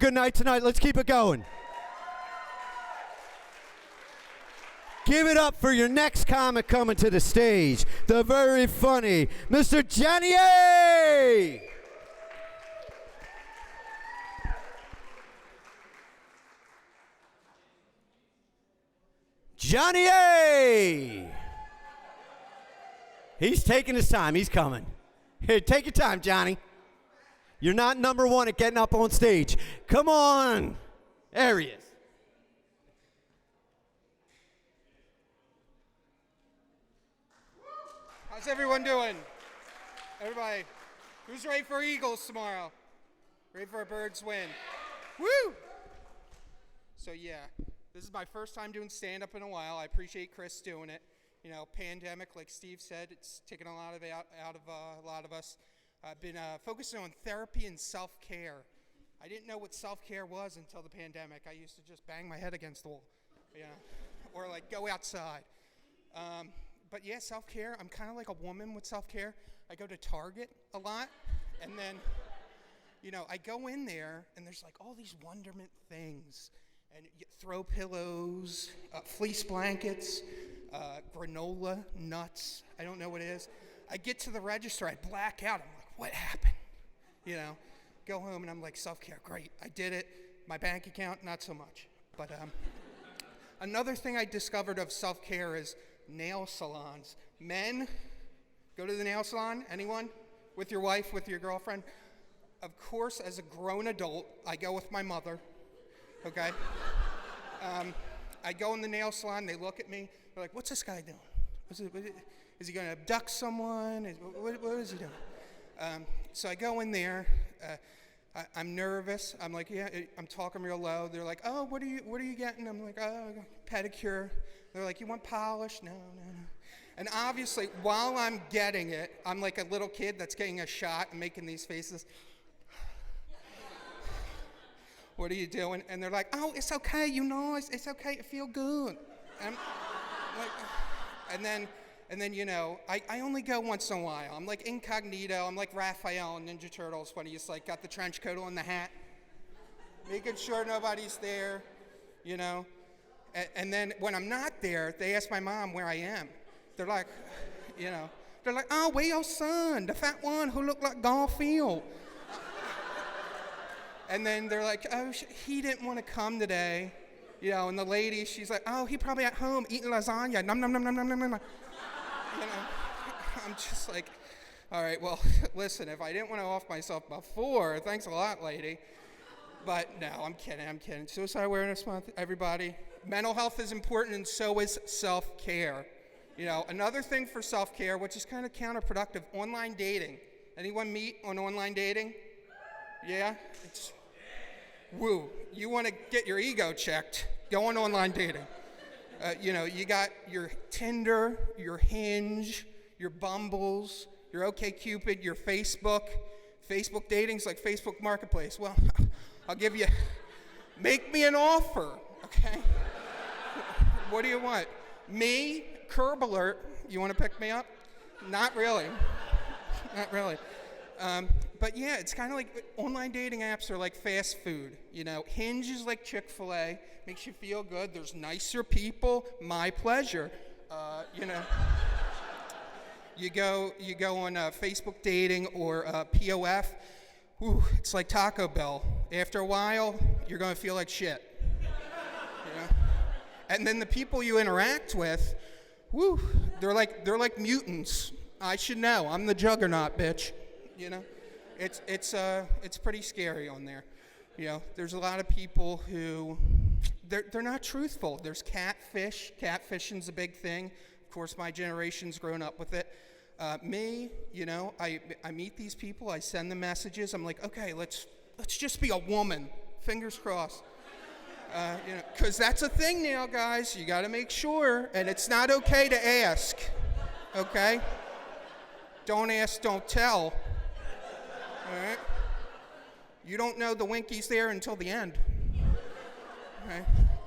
Good night tonight. Let's keep it going. Give it up for your next comic coming to the stage, the very funny Mr. Johnny A. Johnny A. He's taking his time. He's coming. Here, take your time, Johnny. You're not number one at getting up on stage. Come on. There he is. How's everyone doing? Everybody, who's ready for Eagles tomorrow? Ready for a Birds win? Woo! So yeah, this is my first time doing stand-up in a while. I appreciate Chris doing it. You know, pandemic, like Steve said, it's taken a lot of it out of a lot of us. I've been focusing on therapy and self-care. I didn't know what self-care was until the pandemic. I used to just bang my head against the wall, you know, or like go outside. But yeah, self-care, I'm kind of like a woman with self-care. I go to Target a lot, and then, you know, I go in there, and there's like all these wonderment things. And you throw pillows, fleece blankets, granola, nuts, I don't know what it is. I get to the register, I black out, I'm like, what happened? You know, go home and I'm like, self-care, great, I did it. My bank account, not so much. But another thing I discovered of self-care is nail salons. Men, go to the nail salon, anyone? With your wife, with your girlfriend? Of course, as a grown adult, I go with my mother, okay? I go in the nail salon, they look at me, they're like, what's this guy doing? Is he gonna abduct someone? What is he doing? So I go in there, I'm nervous, I'm like, yeah, I'm talking real low. They're like, oh, what are you getting? I'm like, oh, pedicure. They're like, you want polish? No. And obviously, while I'm getting it, I'm like a little kid that's getting a shot and making these faces. What are you doing? And they're like, oh, it's okay, you know, it's okay, it feel good. And I'm like, and then, you know, I only go once in a while. I'm like incognito, I'm like Raphael in Ninja Turtles when he's like got the trench coat on the hat, making sure nobody's there, you know. And then when I'm not there, they ask my mom where I am. They're like, you know, they're like, oh, where your son, the fat one who looked like Garfield. And then they're like, oh, he didn't want to come today. You know, and the lady, she's like, oh, he probably at home eating lasagna. Nom, nom, nom, nom, nom, nom, nom. You know, I'm just like, all right, well, listen, if I didn't want to off myself before, thanks a lot, lady. But no, I'm kidding. Suicide Awareness Month, everybody. Mental health is important, and so is self-care. You know, another thing for self-care, which is kind of counterproductive, online dating. Anyone meet on online dating? Yeah? It's woo. You want to get your ego checked, go on online dating. You know, you got your Tinder, your Hinge, your Bumbles, your OkCupid, your Facebook. Facebook dating's like Facebook Marketplace. Well, I'll give you, make me an offer, okay? What do you want? Me? Curb alert. You want to pick me up? Not really. Not really. But yeah, it's kind of like online dating apps are like fast food. You know, Hinge is like Chick-fil-A, makes you feel good. There's nicer people, my pleasure. You know, you go on Facebook dating or POF. Whew, it's like Taco Bell. After a while, you're gonna feel like shit. You know? And then the people you interact with, whew, they're like mutants. I should know. I'm the juggernaut, bitch. You know, it's pretty scary on there. You know, there's a lot of people who they're not truthful. There's catfish. Catfishing's a big thing. Of course, my generation's grown up with it. Me, you know, I meet these people. I send them messages. I'm like, okay, let's just be a woman. Fingers crossed. You know, because that's a thing now, guys. You got to make sure, and it's not okay to ask. Okay. Don't ask, don't tell. All right? You don't know the Winky's there until the end. Okay?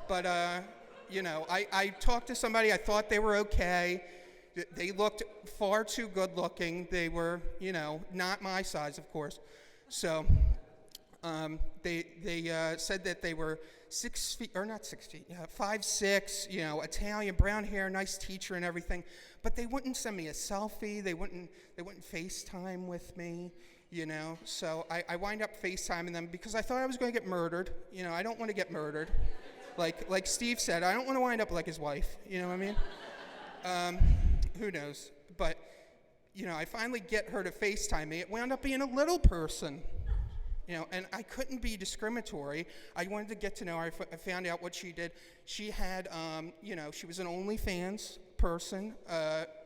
But, you know, I talked to somebody, I thought they were okay. They looked far too good looking. They were, you know, not my size, of course. So, they said that they were 6 feet, or not 6 feet, 5'6", Italian, brown hair, nice teacher and everything, but they wouldn't send me a selfie. They wouldn't FaceTime with me. So I wind up FaceTiming them because I thought I was going to get murdered. I don't want to get murdered. Like Steve said, I don't want to wind up like his wife. You know what I mean? Who knows? But, I finally get her to FaceTime me. It wound up being a little person, and I couldn't be discriminatory. I wanted to get to know her. I found out what she did. She had, she was an OnlyFans person,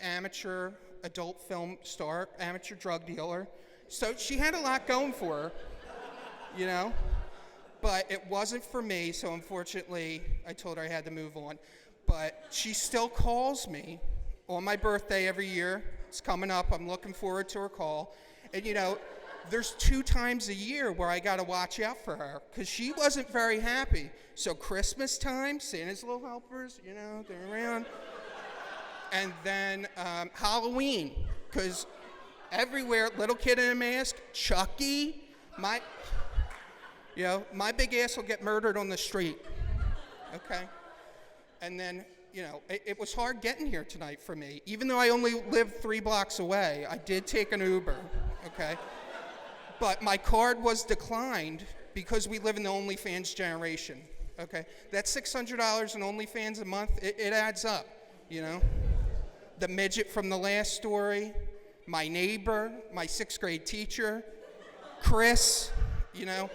amateur adult film star, amateur drug dealer. So she had a lot going for her, But it wasn't for me, so unfortunately, I told her I had to move on. But she still calls me on my birthday every year. It's coming up. I'm looking forward to her call. And, there's 2 times a year where I got to watch out for her because she wasn't very happy. So Christmas time, Santa's Little Helpers, they're around. And then Halloween, because everywhere, little kid in a mask, Chucky, my big ass will get murdered on the street, okay? And then, it was hard getting here tonight for me. Even though I only live 3 blocks away, I did take an Uber, okay? But my card was declined because we live in the OnlyFans generation, okay? That's $600 in OnlyFans a month. It adds up, The midget from the last story, my neighbor, my 6th grade teacher, Chris, a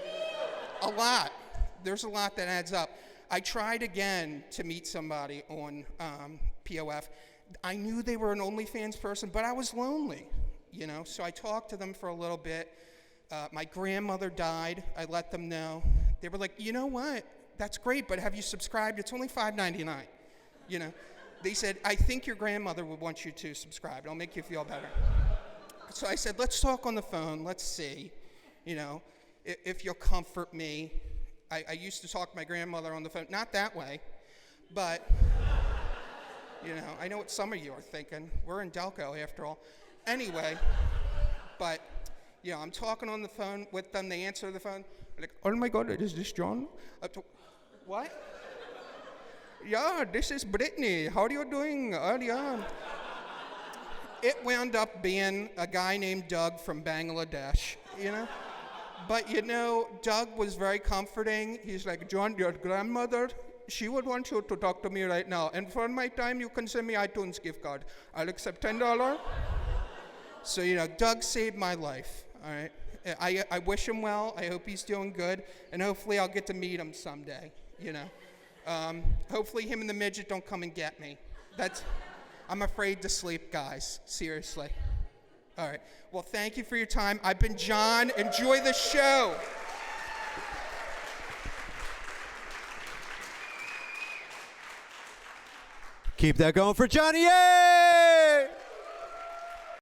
lot. There's a lot that adds up. I tried again to meet somebody on POF. I knew they were an OnlyFans person, but I was lonely, so I talked to them for a little bit. My grandmother died. I let them know. They were like, you know what? That's great, but have you subscribed? It's only $5.99, They said, I think your grandmother would want you to subscribe. It'll make you feel better. So I said, let's talk on the phone. Let's see, if you'll comfort me. I used to talk to my grandmother on the phone. Not that way, but, I know what some of you are thinking. We're in Delco, after all. Anyway, but, I'm talking on the phone with them. They answer the phone. They're like, oh, my God, is this John? What? Yeah, this is Brittany. How are you doing? Yeah. It wound up being a guy named Doug from Bangladesh, But, Doug was very comforting. He's like, John, your grandmother, she would want you to talk to me right now. And for my time, you can send me iTunes gift card. I'll accept $10. So, Doug saved my life, all right? I wish him well. I hope he's doing good. And hopefully I'll get to meet him someday, Hopefully him and the midget don't come and get me. I'm afraid to sleep, guys. Seriously. All right. Well, thank you for your time. I've been John. Enjoy the show. Keep that going for Johnny. Yay!